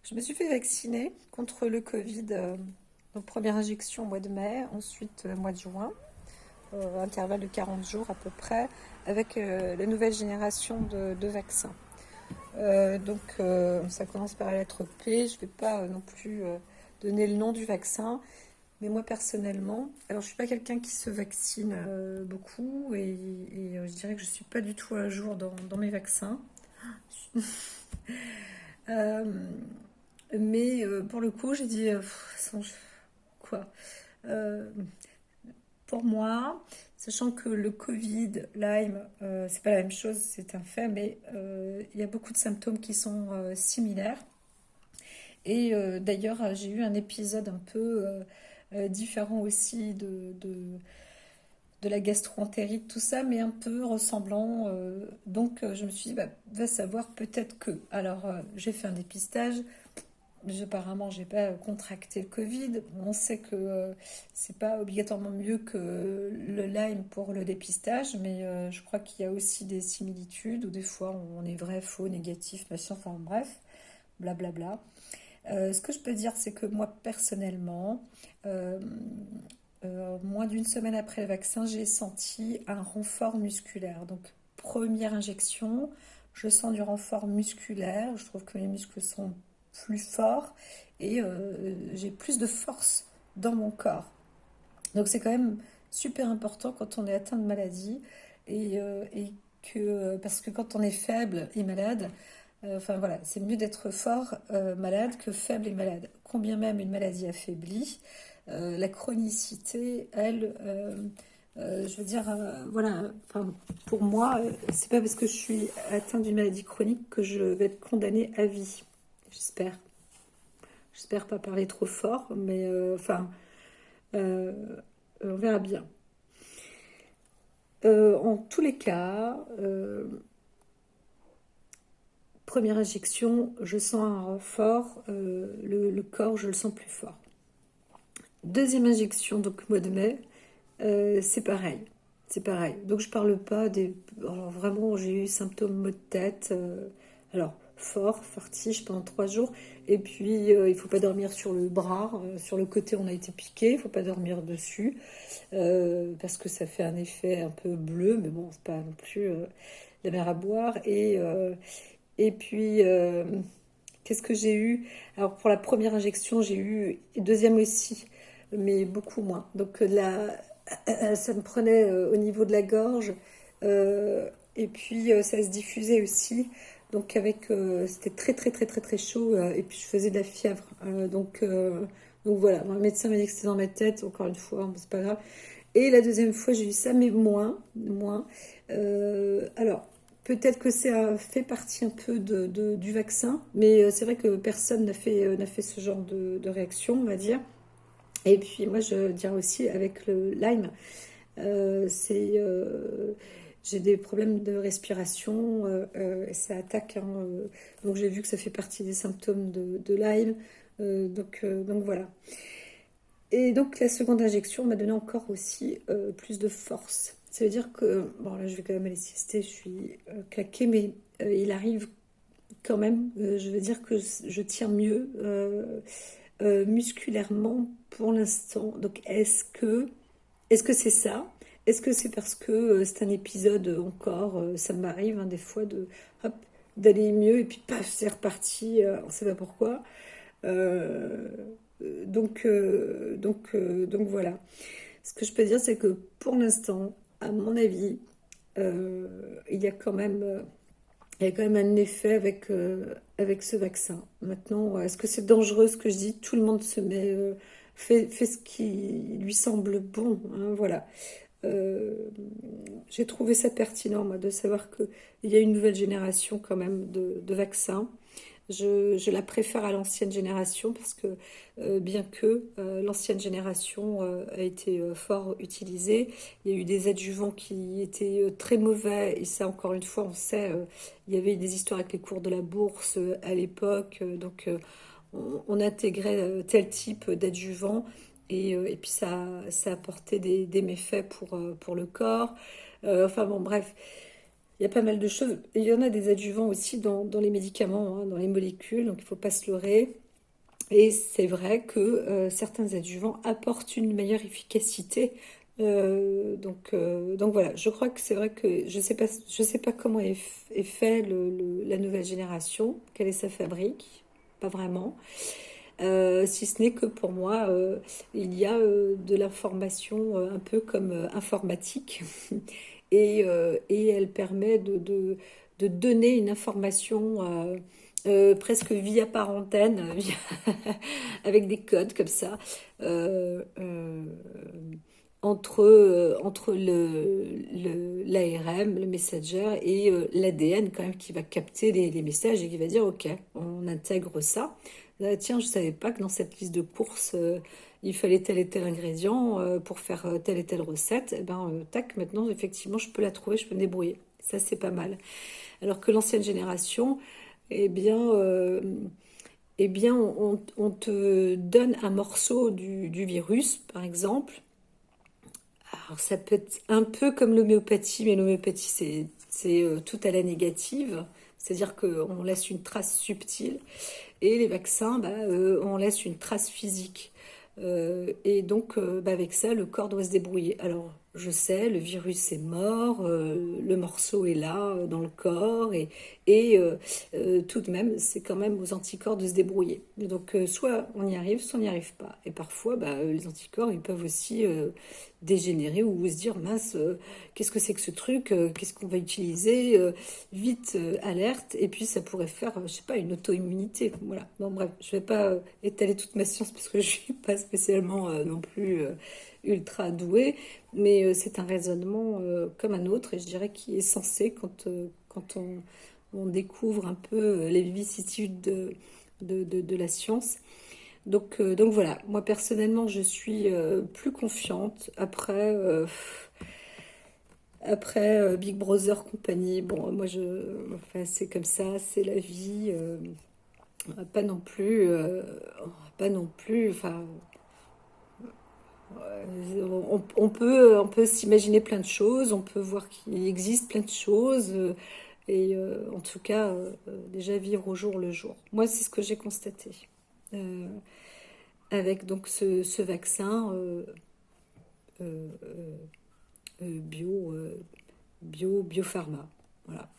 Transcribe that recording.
Je me suis fait vacciner contre le Covid. Donc première injection au mois de mai, ensuite mois de juin, intervalle de 40 jours à peu près, avec la nouvelle génération de vaccins. Ça commence par la lettre P. Je ne vais pas non plus donner le nom du vaccin, mais moi personnellement, alors je suis pas quelqu'un qui se vaccine beaucoup et je dirais que je suis pas du tout à jour dans mes vaccins. Euh, mais pour le coup, j'ai dit, quoi Euh, Pour moi, sachant que le Covid, Lyme, c'est pas la même chose, c'est un fait, mais il y a beaucoup de symptômes qui sont similaires. Et d'ailleurs, j'ai eu un épisode un peu différent aussi de la gastro-entérite, tout ça, mais un peu ressemblant. Je me suis dit, bah, va savoir peut-être que. Alors, j'ai fait un dépistage. Apparemment, j'ai pas contracté le Covid. On sait que c'est pas obligatoirement mieux que le Lyme pour le dépistage, mais je crois qu'il y a aussi des similitudes où des fois on est vrai, faux, négatif, machin, enfin bref, blablabla. Ce que je peux dire, c'est que moi personnellement, euh, moins d'une semaine après le vaccin, j'ai senti un renfort musculaire. Donc, première injection, je sens du renfort musculaire. Je trouve que mes muscles sont plus forts et j'ai plus de force dans mon corps. Donc, c'est quand même super important quand on est atteint de maladie et que, parce que quand on est faible et malade, enfin voilà, c'est mieux d'être fort malade que faible et malade. Combien même une maladie affaiblie, la chronicité, elle, je veux dire, voilà, enfin, pour moi, c'est pas parce que je suis atteinte d'une maladie chronique que je vais être condamnée à vie. J'espère. J'espère pas parler trop fort, mais euh, on verra bien. En tous les cas, première injection, je sens un renfort, le corps, je le sens plus fort. Deuxième injection, donc mois de mai, c'est pareil. C'est pareil. Donc je parle pas des. Alors vraiment, j'ai eu symptômes maux de tête. Alors fort, fartiche pendant 3 jours. Et puis il faut pas dormir sur le bras, sur le côté on a été piqué. Il faut pas dormir dessus parce que ça fait un effet un peu bleu, mais bon c'est pas non plus la mer à boire. Et puis qu'est-ce que j'ai eu? Alors pour la première injection, j'ai eu et deuxième aussi, mais beaucoup moins. Donc ça me prenait au niveau de la gorge et puis ça se diffusait aussi. Donc c'était très très très très très chaud et puis je faisais de la fièvre. Donc voilà, le médecin m'a dit que c'était dans ma tête. Encore une fois, bon, c'est pas grave. Et la deuxième fois, j'ai eu ça, mais moins. Alors, peut-être que ça fait partie un peu du vaccin, mais c'est vrai que personne n'a fait ce genre de réaction, on va dire. Et puis moi, je dirais aussi avec le Lyme, euh, c'est, euh, j'ai des problèmes de respiration, et ça attaque, hein, donc j'ai vu que ça fait partie des symptômes de Lyme. Donc voilà. Et donc la seconde injection m'a donné encore aussi plus de force. Ça veut dire que, bon là je vais quand même aller siester, je suis claquée, mais il arrive quand même, je veux dire que je tiens mieux musculairement pour l'instant. Donc est-ce que c'est ça? Est-ce que c'est parce que c'est un épisode encore, ça m'arrive hein, des fois hop, d'aller mieux et puis paf, c'est reparti, on ne sait pas pourquoi. Euh, donc voilà. Ce que je peux dire, c'est que pour l'instant, à mon avis, il y a quand même un effet avec ce vaccin. Maintenant, est-ce que c'est dangereux ce que je dis? Tout le monde fait ce qui lui semble bon, hein, voilà. Euh, j'ai trouvé ça pertinent, moi, de savoir qu'il y a une nouvelle génération quand même de vaccins. Je la préfère à l'ancienne génération parce que bien que l'ancienne génération a été fort utilisée, il y a eu des adjuvants qui étaient très mauvais et ça encore une fois on sait, il y avait des histoires avec les cours de la bourse à l'époque, on intégrait tel type d'adjuvant et puis ça apportait des méfaits pour le corps. Enfin bon bref, il y a pas mal de choses. Et il y en a des adjuvants aussi dans les médicaments, hein, dans les molécules, donc il ne faut pas se leurrer. Et c'est vrai que certains adjuvants apportent une meilleure efficacité. Donc voilà, je crois que c'est vrai que je sais pas comment est fait la nouvelle génération, quelle est sa fabrique, pas vraiment. Si ce n'est que pour moi, il y a de l'information un peu comme informatique et elle permet de donner une information presque via parentèle, avec des codes comme ça, euh, euh, entre l'ARM, le messenger, et l'ADN quand même qui va capter les messages et qui va dire ok, on intègre ça. Là, tiens, je savais pas que dans cette liste de courses, il fallait tel et tel ingrédient pour faire telle et telle recette. Et ben, tac, maintenant, effectivement, je peux la trouver, je peux me débrouiller. Ça, c'est pas mal. Alors que l'ancienne génération, eh bien, euh, on te donne un morceau du virus, par exemple. Alors, ça peut être un peu comme l'homéopathie, mais l'homéopathie, c'est tout à la négative. C'est-à-dire qu'on laisse une trace subtile. Et les vaccins, bah, on laisse une trace physique. Et donc, bah, avec ça, le corps doit se débrouiller. Alors, je sais, le virus est mort, le morceau est là dans le corps, et tout de même, c'est quand même aux anticorps de se débrouiller. Et donc, soit on y arrive, soit on n'y arrive pas. Et parfois, bah, les anticorps, ils peuvent aussi dégénérer ou se dire, mince, qu'est-ce que c'est que ce truc, qu'est-ce qu'on va utiliser, vite, alerte, et puis ça pourrait faire, je sais pas, une auto-immunité. Voilà. Bon, bref, je vais pas étaler toute ma science parce que je suis pas spécialement non plus ultra douée, mais c'est un raisonnement comme un autre, et je dirais qui est sensé quand on découvre un peu les vicissitudes de la science. Donc voilà, moi personnellement, je suis plus confiante après Big Brother compagnie. Bon, enfin, c'est comme ça, c'est la vie. Pas non plus, pas non plus. Enfin, on peut s'imaginer plein de choses, on peut voir qu'il existe plein de choses, en tout cas, déjà vivre au jour le jour. Moi, c'est ce que j'ai constaté. Euh, Avec donc ce vaccin euh, euh, biopharma. Voilà.